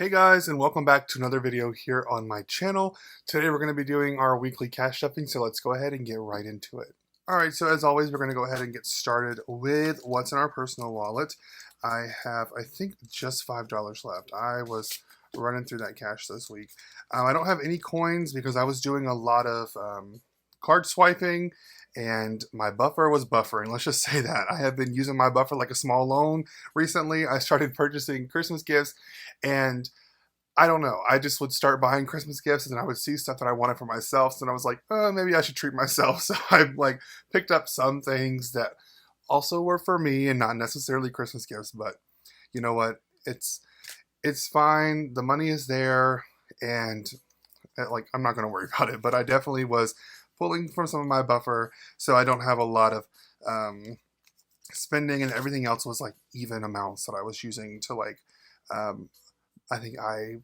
Hey guys, and welcome back to another video here on my channel. Today we're going to be doing our weekly cash stuffing, so let's go ahead and get right into it. Alright, so as always, we're going to go ahead and get started with what's in our personal wallet. I have, I think, just $5 left. I was running through that cash this week. I don't have any coins because I was doing a lot of card swiping and my buffer was buffering. Let's just say that. I have been using my buffer like a small loan recently. I started purchasing Christmas gifts and I don't know. I just would start buying Christmas gifts and then I would see stuff that I wanted for myself. So then I was like, oh, maybe I should treat myself. So I like picked up some things that also were for me and not necessarily Christmas gifts, but you know what? It's fine. The money is there and like I'm not going to worry about it, but I definitely was pulling from some of my buffer so I don't have a lot of spending, and everything else was like even amounts that I was using to like I think I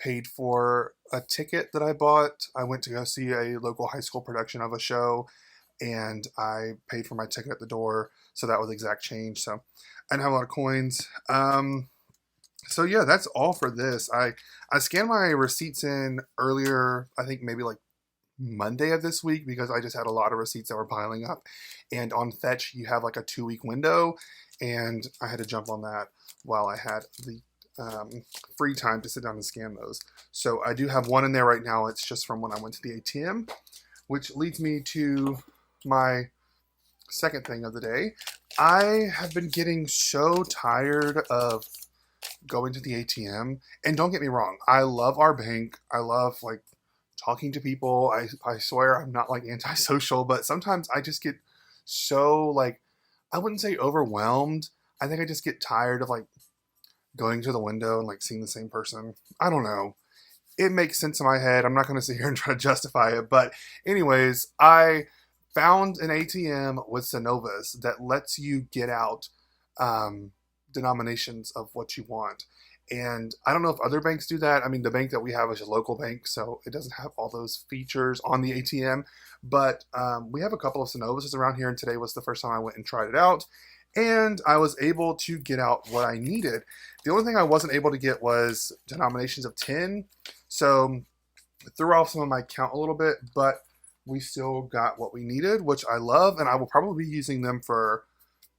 paid for a ticket that I bought. I went to go see a local high school production of a show and I paid for my ticket at the door, so that was exact change. So I didn't have a lot of coins. So yeah, that's all for this. I scanned my receipts in earlier, I think maybe like Monday of this week, because I just had a lot of receipts that were piling up, and on Fetch you have like a 2-week window and I had to jump on that while I had the free time to sit down and scan those. So I do have one in there right now. It's just from when I went to the ATM, which leads me to my second thing of the day. I have been getting so tired of going to the ATM, and don't get me wrong, I love our bank. I love like talking to people. I swear I'm not like antisocial, but sometimes I just get so like, I wouldn't say overwhelmed. I think I just get tired of like going to the window and like seeing the same person. I don't know. It makes sense in my head. I'm not going to sit here and try to justify it. But anyways, I found an ATM with Synovus that lets you get out denominations of what you want. And I don't know if other banks do that. I mean, the bank that we have is a local bank, so it doesn't have all those features on the ATM. But we have a couple of Synovuses around here, and today was the first time I went and tried it out. And I was able to get out what I needed. The only thing I wasn't able to get was denominations of 10. So it threw off some of my count a little bit, but we still got what we needed, which I love. And I will probably be using them for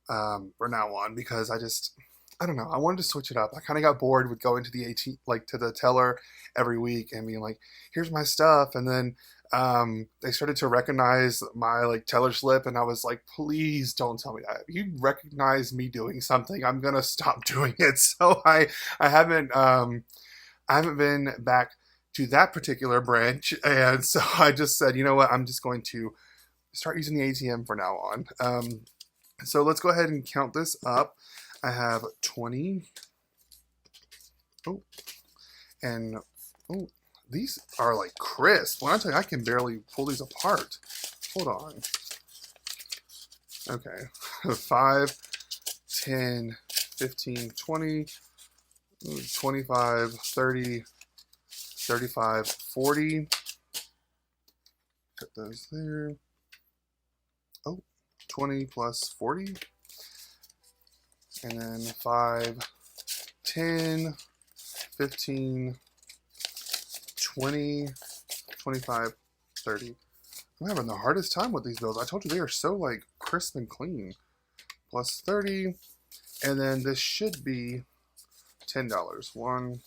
now on, because I don't know. I wanted to switch it up. I kind of got bored with going to the like to the teller every week and being like, here's my stuff. And then they started to recognize my like teller slip, and I was like, please don't tell me that. If you recognize me doing something, I'm gonna stop doing it. So I haven't been back to that particular branch, and so I just said, you know what, I'm just going to start using the ATM for now on. So let's go ahead and count this up. I have 20. Oh, and oh, these are like crisp. When I tell you, I can barely pull these apart. Hold on. Okay. 5, 10, 15, 20, 25, 30, 35, 40. Put those there. Oh, 20 plus 40. And then 5, 10, 15, 20, 25, 30. I'm having the hardest time with these bills. I told you they are so like crisp and clean. Plus 30. And then this should be $10.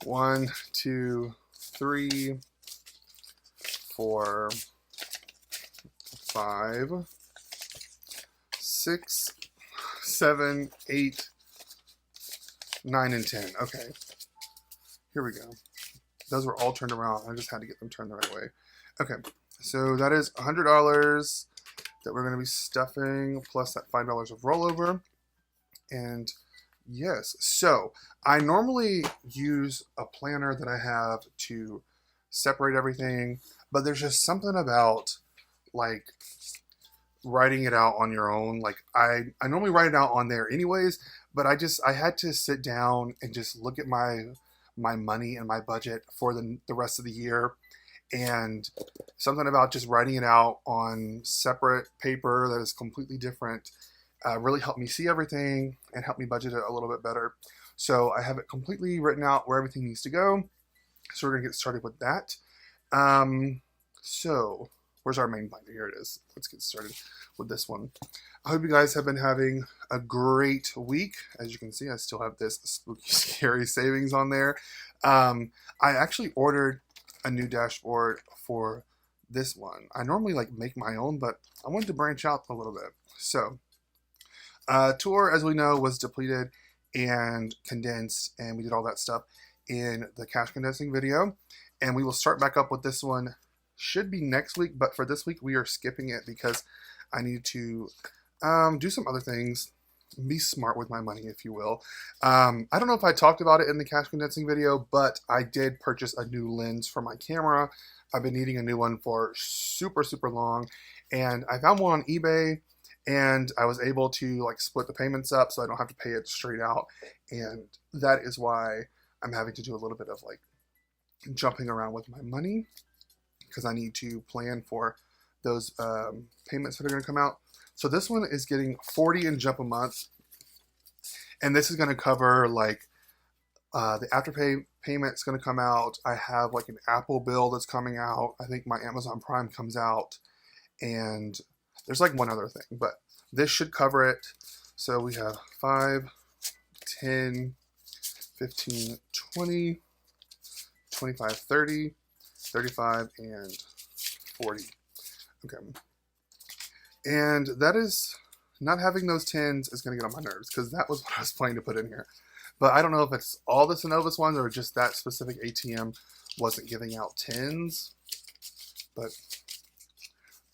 1, 2, 3, 4, 5, 6, 7, 8, 9, and 10. Okay. Here we go. Those were all turned around. I just had to get them turned the right way. Okay. So that is $100 that we're going to be stuffing, plus that $5 of rollover. And yes, so I normally use a planner that I have to separate everything, but there's just something about like writing it out on your own. Like I normally write it out on there anyways, but I had to sit down and just look at my money and my budget for the rest of the year, and something about just writing it out on separate paper that is completely different really helped me see everything and helped me budget it a little bit better. So I have it completely written out where everything needs to go. So we're gonna get started with that. So where's our main binder? Here it is. Let's get started with this one. I hope you guys have been having a great week. As you can see, I still have this spooky, scary savings on there. I actually ordered a new dashboard for this one. I normally like make my own, but I wanted to branch out a little bit. So Tour, as we know, was depleted and condensed, and we did all that stuff in the cache condensing video. And we will start back up with this one. Should be next week, but for this week we are skipping it because I need to do some other things. Be smart with my money, if you will. I don't know if I talked about it in the cache condensing video, but I did purchase a new lens for my camera. I've been needing a new one for super long, and I found one on eBay, and I was able to like split the payments up so I don't have to pay it straight out. And that is why I'm having to do a little bit of like jumping around with my money, because I need to plan for those payments that are going to come out. So this one is getting 40 in Jump a month, and this is going to cover like the Afterpay payment's going to come out. I have like an Apple bill that's coming out. I think my Amazon Prime comes out, and there's like one other thing, but this should cover it. So we have 5, 10, 15, 20, 25, 30, 35, and 40. Okay. And that is, not having those 10s is going to get on my nerves, because that was what I was planning to put in here. But I don't know if it's all the Synovus ones or just that specific ATM wasn't giving out 10s. But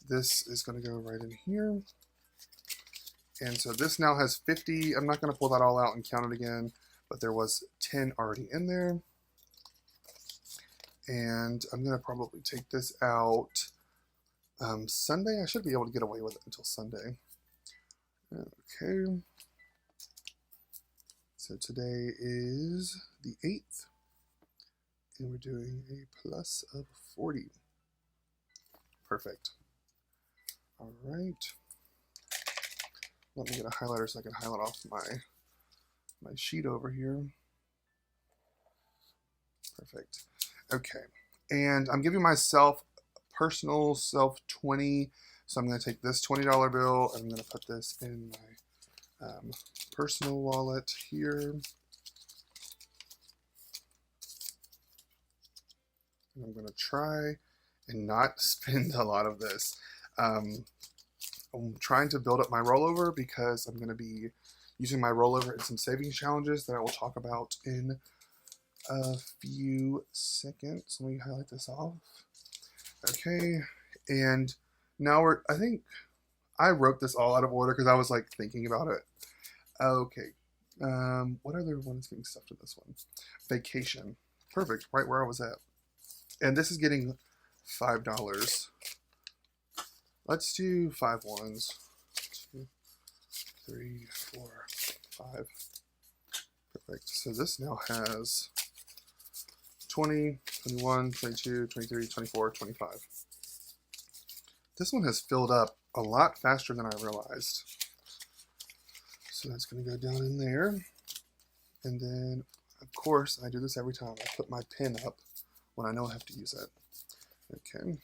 this is going to go right in here. And so this now has 50. I'm not going to pull that all out and count it again, but there was 10 already in there. And I'm going to probably take this out Sunday. I should be able to get away with it until Sunday. Okay. So today is the 8th, and we're doing a plus of 40. Perfect. All right. Let me get a highlighter so I can highlight off my sheet over here. Perfect. Okay. And I'm giving myself personal self 20. So I'm going to take this $20 bill and I'm going to put this in my personal wallet here. And I'm going to try and not spend a lot of this. I'm trying to build up my rollover because I'm going to be using my rollover in some savings challenges that I will talk about in a few seconds. Let me highlight this off. Okay, and now I think I wrote this all out of order because I was like thinking about it. Okay, what other one is getting stuffed in this one? Vacation. Perfect, right where I was at. And this is getting $5. Let's do 5 ones. 2, 3, 4, 5. Perfect. So this now has 20, 21, 22, 23, 24, 25. This one has filled up a lot faster than I realized. So that's going to go down in there. And then, of course, I do this every time. I put my pin up when I know I have to use it. Okay.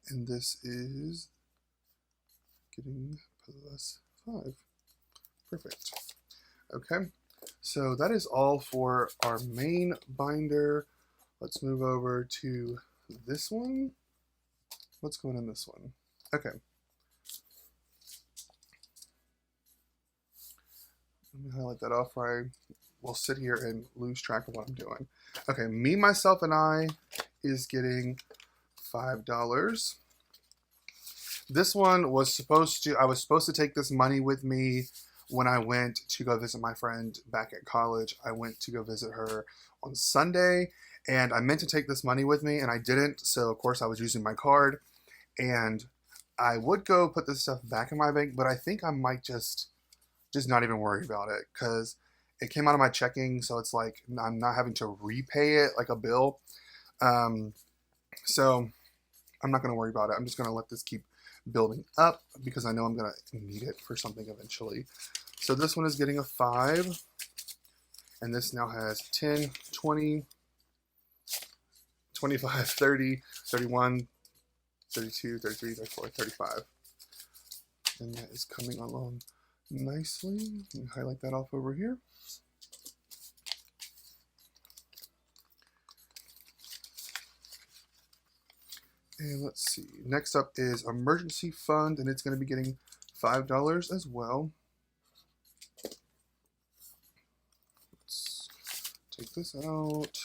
And this is getting plus 5. Perfect. Okay. So that is all for our main binder. Let's move over to this one. What's going in this one? Okay. Let me highlight that off, or I will sit here and lose track of what I'm doing. Okay, me, myself, and I is getting $5. This one was I was supposed to take this money with me when I went to go visit my friend back at college. I went to go visit her on Sunday, and I meant to take this money with me, and I didn't. So, of course, I was using my card, and I would go put this stuff back in my bank, but I think I might just not even worry about it because it came out of my checking, so it's like I'm not having to repay it like a bill. So I'm not going to worry about it. I'm just going to let this keep building up because I know I'm going to need it for something eventually. So this one is getting a 5. And this now has 10, 20, 25, 30, 31, 32, 33, 34, 35. And that is coming along nicely. Let me highlight that off over here. And let's see. Next up is emergency fund, and it's going to be getting $5 as well. Let's take this out.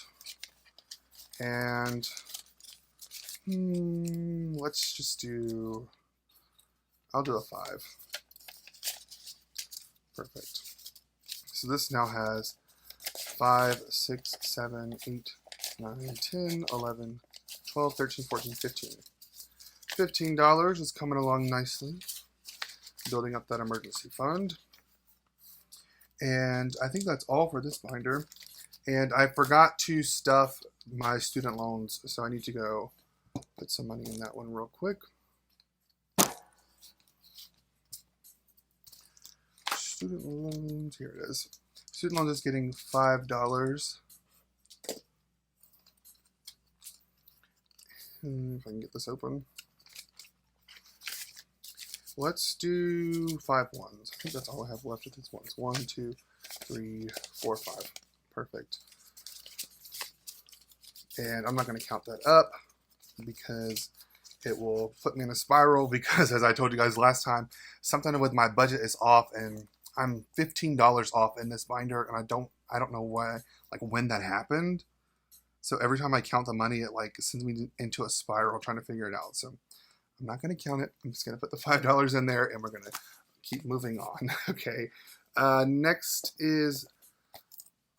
And let's just do, I'll do a 5. Perfect. So this now has 5, 6, 7, 8, 9, 10, 11, 12, 13, 14, 15. $15 is coming along nicely, building up that emergency fund. And I think that's all for this binder. And I forgot to stuff my student loans, so I need to go put some money in that one real quick. Student loans, here it is. Student loans is getting $5. If I can get this open. Let's do 5 ones. I think that's all I have left of these ones. 1, 2, 3, 4, 5. Perfect. And I'm not going to count that up because it will put me in a spiral, because as I told you guys last time, something with my budget is off, and I'm $15 off in this binder, and I don't know why, like when that happened. So every time I count the money, it like sends me into a spiral trying to figure it out. So I'm not going to count it. I'm just going to put the $5 in there, and we're going to keep moving on. Okay. Next is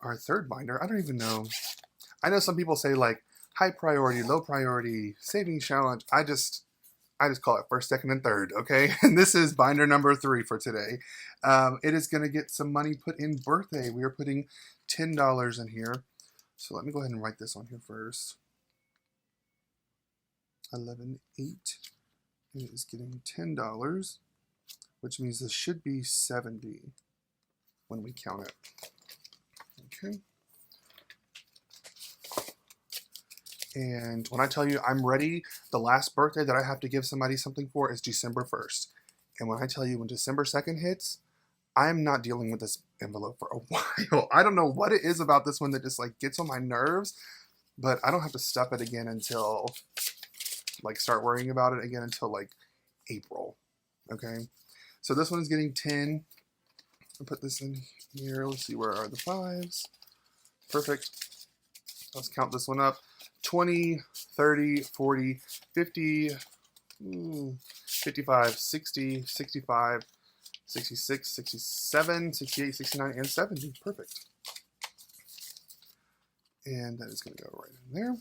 our third binder. I don't even know. I know some people say like high priority, low priority, savings challenge. I just call it first, second, and third, okay? And this is binder number 3 for today. It is going to get some money put in birthday. We are putting $10 in here. So let me go ahead and write this on here first. 11.8. It is getting $10, which means this should be 70 when we count it. Okay. And when I tell you I'm ready, the last birthday that I have to give somebody something for is December 1st. And when I tell you when December 2nd hits, I'm not dealing with this envelope for a while. I don't know what it is about this one that just like gets on my nerves, but I don't have to stuff it again until like start worrying about it again until like April. Okay. So this one is getting 10. I'll put this in here. Let's see, where are the 5s? Perfect. Let's count this one up. 20, 30, 40, 50, 55, 60, 65, 66, 67, 68, 69, and 70. Perfect. And that is going to go right in there.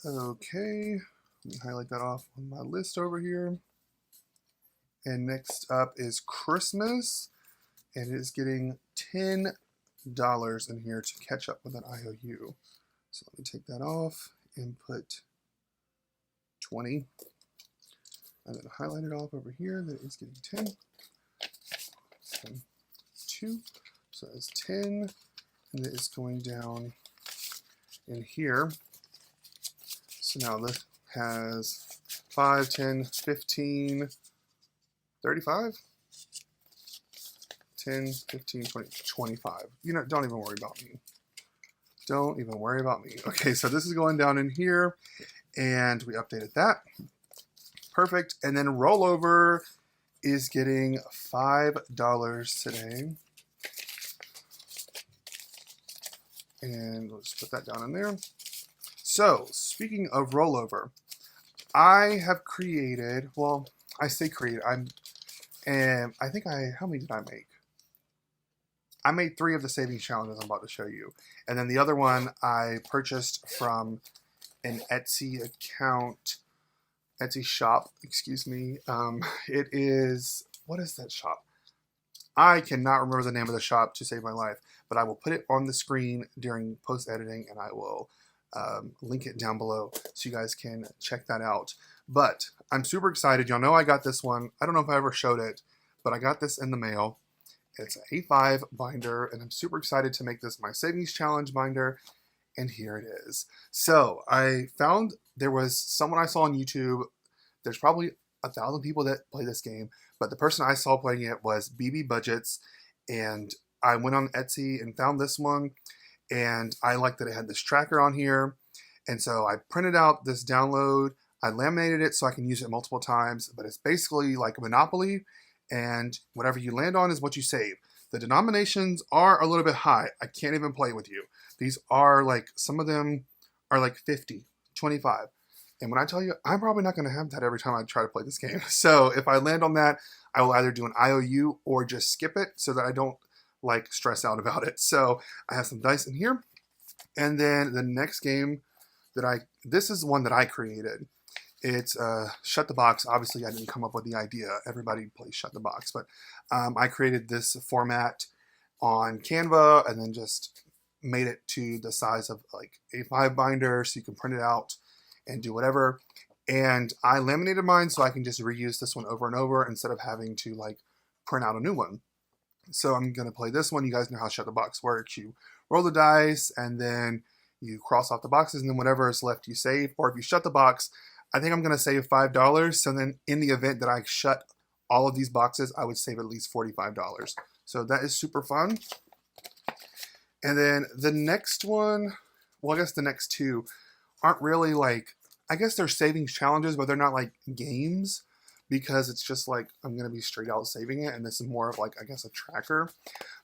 Okay. Let me highlight that off on my list over here. And next up is Christmas. And it is getting $10 in here to catch up with an IOU. So let me take that off and put 20. And then highlight it off over here. That is getting 10. 10, 2. So it's 10. And it is going down in here. So now this has 5, 10, 15, 35. 10, 15, 20, 25. You know, don't even worry about me. Don't even worry about me. Okay, so this is going down in here, and we updated that. Perfect. And then rollover is getting $5 today. And let's put that down in there. So, speaking of rollover, I have created, well, I say created, how many did I make? I made 3 of the savings challenges I'm about to show you. And then the other one I purchased from an Etsy account, Etsy shop, excuse me. It is, what is that shop? I cannot remember the name of the shop to save my life, but I will put it on the screen during post-editing, and I will link it down below so you guys can check that out. But I'm super excited. Y'all know I got this one. I don't know if I ever showed it, but I got this in the mail. It's an A5 binder, and I'm super excited to make this my savings challenge binder. And here it is. So I found there was someone I saw on YouTube. There's probably 1,000 people that play this game, but the person I saw playing it was BB Budgets, and I went on Etsy and found this one, and I liked that it had this tracker on here, and so I printed out this download. I laminated it so I can use it multiple times, but it's basically like a Monopoly, and whatever you land on is what you save. The denominations are a little bit high. I can't even play with you. These are like, some of them are like 50, 25. And when I tell you, I'm probably not going to have that every time I try to play this game. So if I land on that, I will either do an IOU or just skip it so that I don't like stress out about it. So I have some dice in here. And then the next game that this is one that I created. It's Shut the Box. Obviously, I didn't come up with the idea. Everybody plays Shut the Box. But I created this format on Canva and then just made it to the size of like A5 binder so you can print it out and do whatever. And I laminated mine so I can just reuse this one over and over instead of having to like print out a new one. So I'm going to play this one. You guys know how Shut the Box works. You roll the dice and then you cross off the boxes, and then whatever is left you save. Or if you shut the box, I think I'm going to save $5. So then in the event that I shut all of these boxes, I would save at least $45. So that is super fun. And then the next one, well, I guess the next two aren't really like, I guess they're savings challenges, but they're not like games, because it's just like I'm going to be straight out saving it. And this is more of like, I guess, a tracker.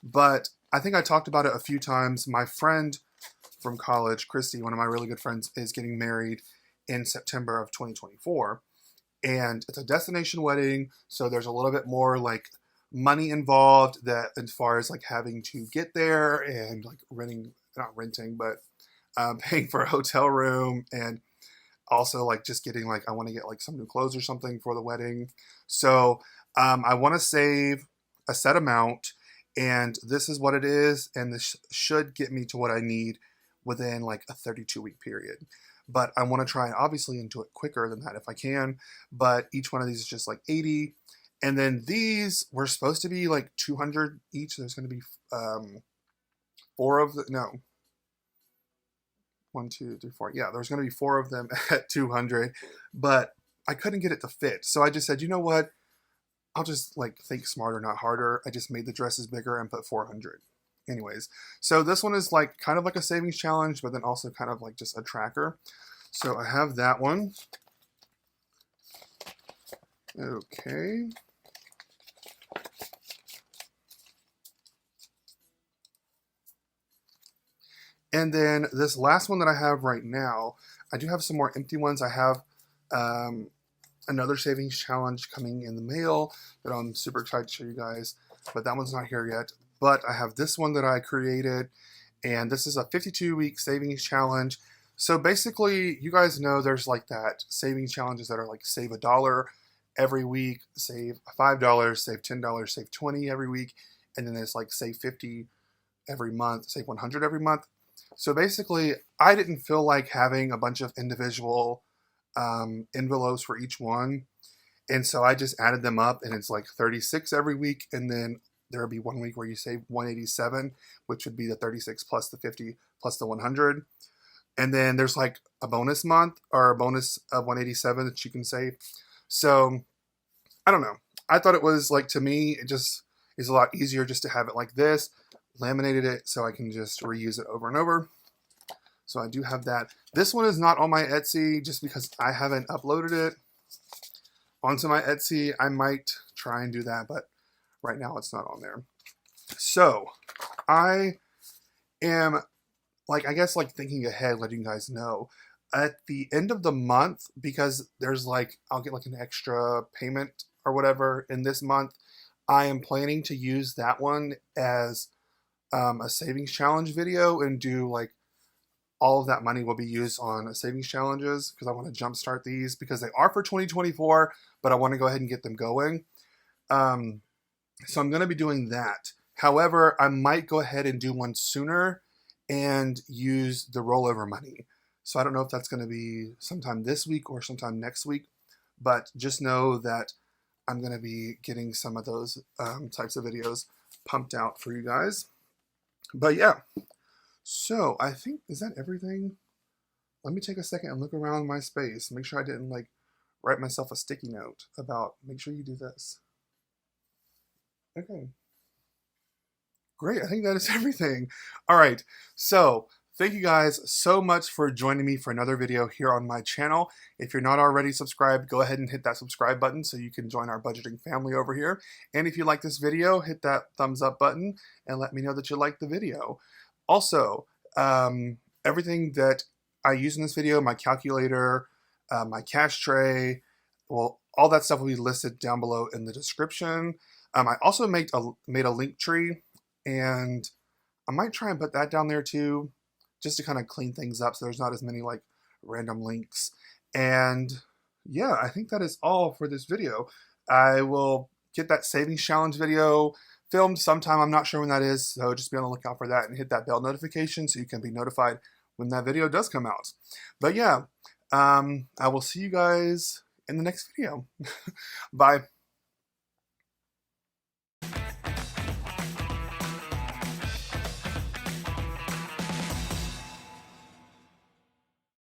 But I think I talked about it a few times. My friend from college, Christy, one of my really good friends, is getting married in September of 2024. And it's a destination wedding, so there's a little bit more like money involved, that as far as like having to get there and like paying for a hotel room, and also like just getting like, I want to get like some new clothes or something for the wedding. So I want to save a set amount, and this is what it is, and this should get me to what I need within like a 32-week period. But I want to try obviously and do it quicker than that if I can. But each one of these is just like 80. And then these were supposed to be like 200 each. There's going to be 4 of the, no. 1, 2, 3, 4. Yeah, there's going to be 4 of them at 200. But I couldn't get it to fit. So I just said, you know what? I'll just like think smarter, not harder. I just made the dresses bigger and put 400. Anyways, so this one is like kind of like a savings challenge, but then also kind of like just a tracker. So I have that one. Okay. And then this last one that I have right now, I do have some more empty ones. I have another savings challenge coming in the mail that I'm super excited to show you guys, but that one's not here yet. But I have this one that I created, and this is a 52-week savings challenge. So basically, you guys know there's like that savings challenges that are like save $1 every week, save $5, save $10, save $20 every week, and then there's like save 50 every month, save 100 every month. So basically, I didn't feel like having a bunch of individual envelopes for each one, and so I just added them up, and it's like 36 every week, and then there will be 1 week where you save 187, which would be the 36 plus the 50 plus the 100. And then there's like a bonus month or a bonus of 187 that you can save. So I don't know. I thought it was like, to me, it just is a lot easier just to have it like this, laminated it so I can just reuse it over and over. So I do have that. This one is not on my Etsy just because I haven't uploaded it onto my Etsy. I might try and do that, but right now it's not on there. So I am like, I guess like thinking ahead, letting you guys know at the end of the month, because there's like, I'll get like an extra payment or whatever in this month. I am planning to use that one as a savings challenge video, and do like all of that money will be used on savings challenges, because I want to jumpstart these because they are for 2024, but I want to go ahead and get them going. So I'm going to be doing that. However, I might go ahead and do one sooner and use the rollover money. So I don't know if that's going to be sometime this week or sometime next week, but just know that I'm going to be getting some of those types of videos pumped out for you guys. But yeah, so I think, is that everything? Let me take a second and look around my space. Make sure I didn't like write myself a sticky note about make sure you do this. Okay. Great. I think that is everything. All right. So thank you guys so much for joining me for another video here on my channel. If you're not already subscribed, go ahead and hit that subscribe button so you can join our budgeting family over here. And if you like this video, hit that thumbs up button and let me know that you liked the video. Also, everything that I use in this video, my calculator, my cash tray, well, all that stuff will be listed down below in the description. I also made a link tree, and I might try and put that down there too, just to kind of clean things up so there's not as many like random links. And yeah, I think that is all for this video. I will get that savings challenge video filmed sometime. I'm not sure when that is, so just be on the lookout for that and hit that bell notification so you can be notified when that video does come out. But yeah, I will see you guys in the next video. Bye.